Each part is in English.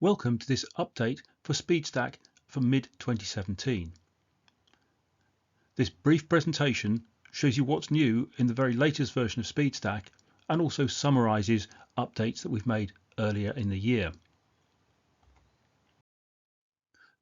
Welcome to this update for Speedstack for mid-2017. This brief presentation shows you what's new in the very latest version of Speedstack and also summarizes updates that we've made earlier in the year.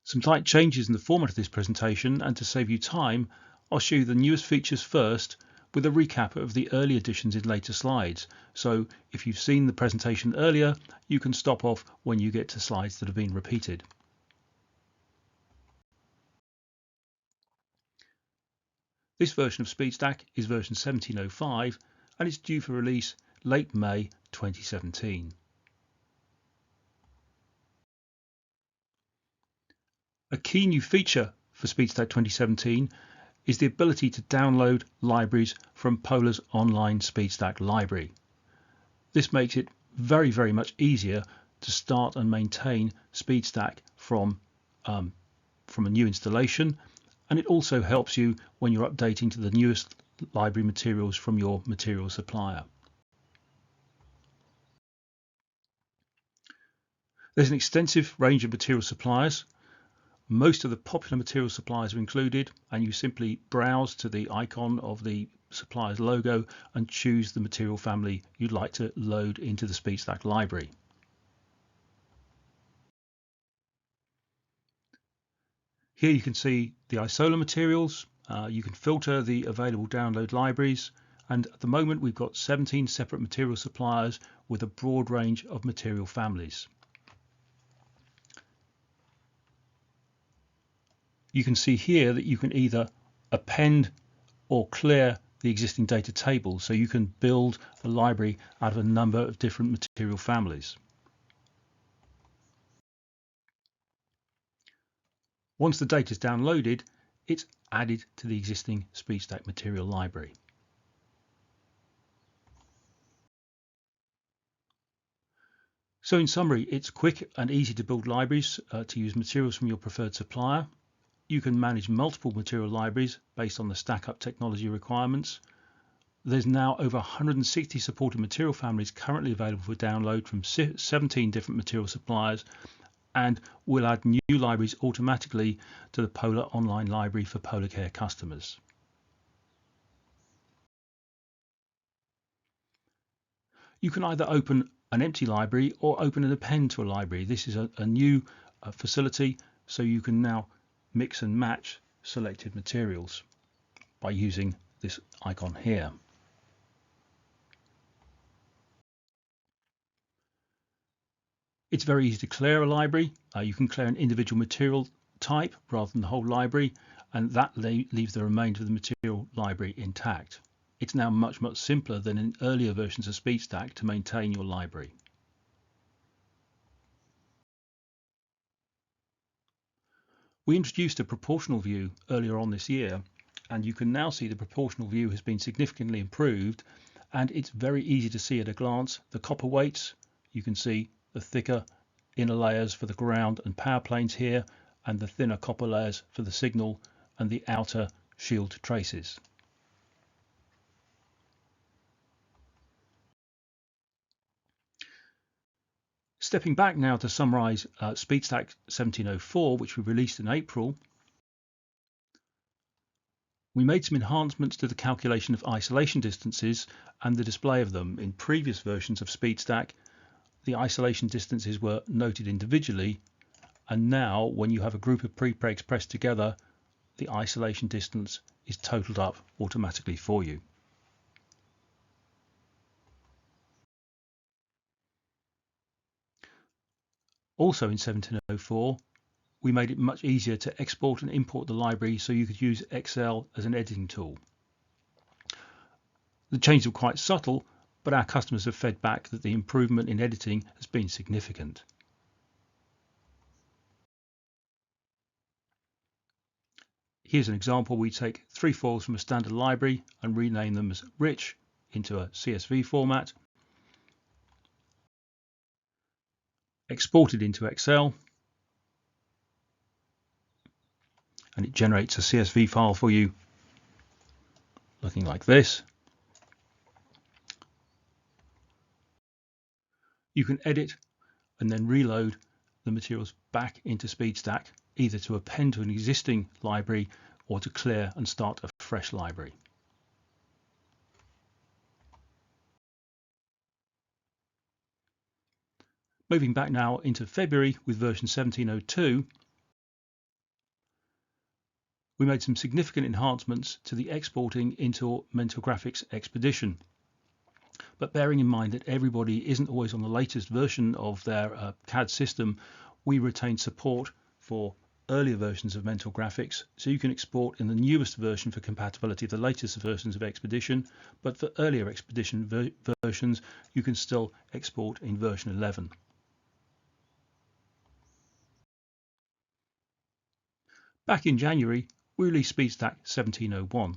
Some slight changes in the format of this presentation, and to save you time, I'll show you the newest features first with a recap of the early additions in later slides. So if you've seen the presentation earlier, you can stop off when you get to slides that have been repeated. This version of Speedstack is version 17.05 and it's due for release late May 2017. A key new feature for Speedstack 2017 is the ability to download libraries from Polar's online Speedstack library. This makes it very much easier to start and maintain Speedstack from a new installation, and it also helps you when you're updating to the newest library materials from your material supplier. There's an extensive range of material suppliers. Most of the popular material suppliers are included, and you simply browse to the icon of the supplier's logo and choose the material family you'd like to load into the Speedstack library. Here you can see the isola materials. You can filter the available download libraries, and at the moment we've got 17 separate material suppliers with a broad range of material families. You can see here that you can either append or clear the existing data table, so you can build a library out of a number of different material families. Once the data is downloaded, it's added to the existing Speedstack material library. So in summary, it's quick and easy to build libraries to use materials from your preferred supplier. You can manage multiple material libraries based on the stackup technology requirements. There's now over 160 supported material families currently available for download from 17 different material suppliers, and we'll add new libraries automatically to the Polar online library for Polar Care customers. You can either open an empty library or open an append to a library. This is a new facility, so you can now mix and match selected materials by using this icon here. It's very easy to clear a library. You can clear an individual material type rather than the whole library, and that leaves the remainder of the material library intact. It's now much simpler than in earlier versions of Speedstack to maintain your library. We introduced a proportional view earlier on this year, and you can now see the proportional view has been significantly improved, and it's very easy to see at a glance the copper weights. You can see the thicker inner layers for the ground and power planes here, and the thinner copper layers for the signal and the outer shield traces. Stepping back now to summarize Speedstack 17.04, which we released in April, we made some enhancements to the calculation of isolation distances and the display of them. In previous versions of Speedstack, the isolation distances were noted individually, and now when you have a group of prepregs pressed together, the isolation distance is totaled up automatically for you. Also in 17.04, we made it much easier to export and import the library, so you could use Excel as an editing tool. The changes were quite subtle, but our customers have fed back that the improvement in editing has been significant. Here's an example. We take 3 files from a standard library and rename them as rich into a CSV format, export it into Excel, and it generates a CSV file for you looking like this. You can edit and then reload the materials back into Speedstack, either to append to an existing library or to clear and start a fresh library. Moving back now into February with version 17.02, we made some significant enhancements to the exporting into Mental Graphics Expedition. But bearing in mind that everybody isn't always on the latest version of their CAD system, we retain support for earlier versions of Mental Graphics, so you can export in the newest version for compatibility of the latest versions of Expedition, but for earlier Expedition versions you can still export in version 11. Back in January, we released Speedstack 17.01.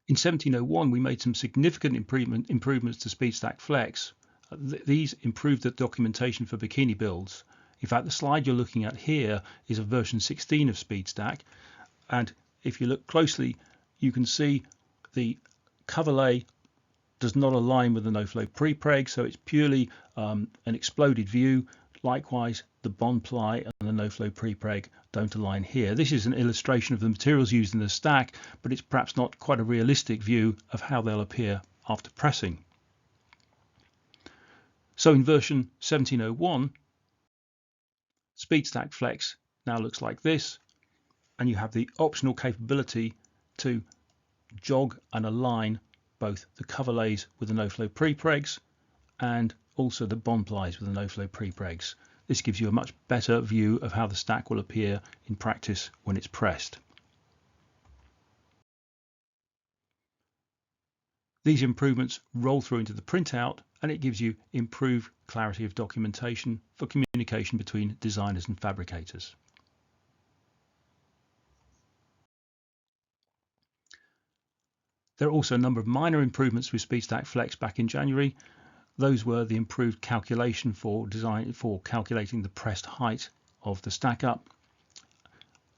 In 17.01, we made some significant improvements to Speedstack Flex. These improved the documentation for bikini builds. In fact, the slide you're looking at here is a version 16 of Speedstack, and if you look closely, you can see the cover lay does not align with the no-flow prepreg, so it's purely an exploded view. Likewise, the bond ply and the no-flow prepreg don't align here. This is an illustration of the materials used in the stack, but it's perhaps not quite a realistic view of how they'll appear after pressing. So in version 17.01, Speedstack Flex now looks like this, and you have the optional capability to jog and align both the cover lays with the no-flow prepregs and also the bond plies with the no-flow prepregs. This gives you a much better view of how the stack will appear in practice when it's pressed. These improvements roll through into the printout, and it gives you improved clarity of documentation for communication between designers and fabricators. There are also a number of minor improvements with Speedstack Flex back in January. Those were the improved calculation for calculating the pressed height of the stack up.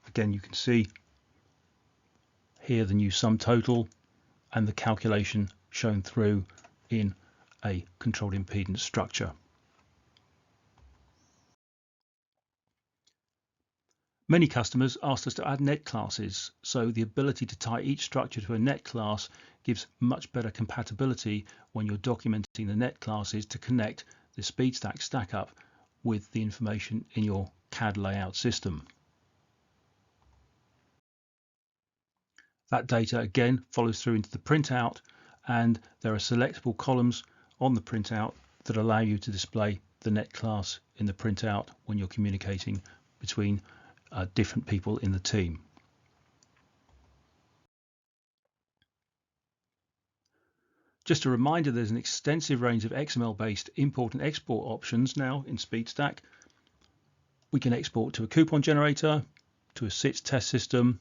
Again, you can see here the new sum total and the calculation shown through in a controlled impedance structure. Many customers asked us to add net classes, so the ability to tie each structure to a net class gives much better compatibility when you're documenting the net classes to connect the Speedstack stackup with the information in your CAD layout system. That data again follows through into the printout, and there are selectable columns on the printout that allow you to display the net class in the printout when you're communicating between different people in the team. Just a reminder, there's an extensive range of XML-based import and export options now in Speedstack. We can export to a coupon generator, to a SITS test system,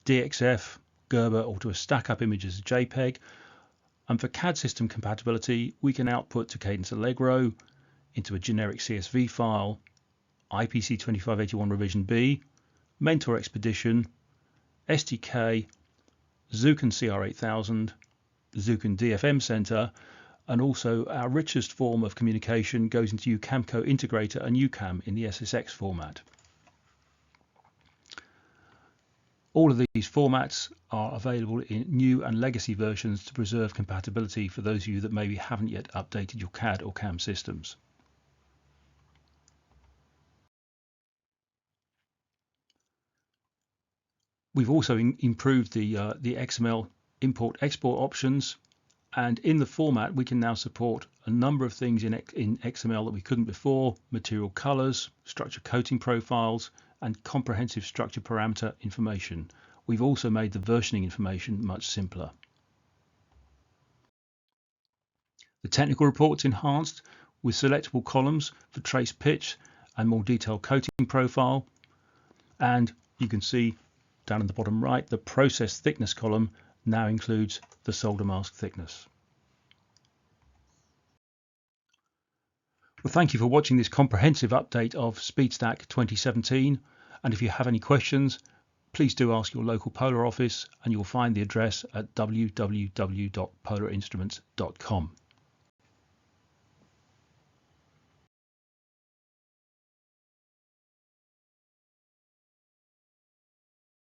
DXF, Gerber, or to a stackup image as a JPEG. And for CAD system compatibility, we can output to Cadence Allegro, into a generic CSV file, IPC 2581 revision B, Mentor Expedition, STK, Zuken CR8000, Zuken DFM Center, and also our richest form of communication goes into UCAMCO Integrator and UCAM in the SSX format. All of these formats are available in new and legacy versions to preserve compatibility for those of you that maybe haven't yet updated your CAD or CAM systems. We've also improved the XML import-export options, and in the format we can now support a number of things in XML that we couldn't before: material colors, structure coating profiles, and comprehensive structure parameter information. We've also made the versioning information much simpler. The technical report's enhanced with selectable columns for trace pitch and more detailed coating profile, and you can see down in the bottom right the process thickness column now includes the solder mask thickness. Well, thank you for watching this comprehensive update of Speedstack 2017, and if you have any questions, please do ask your local Polar office, and you'll find the address at www.polarinstruments.com.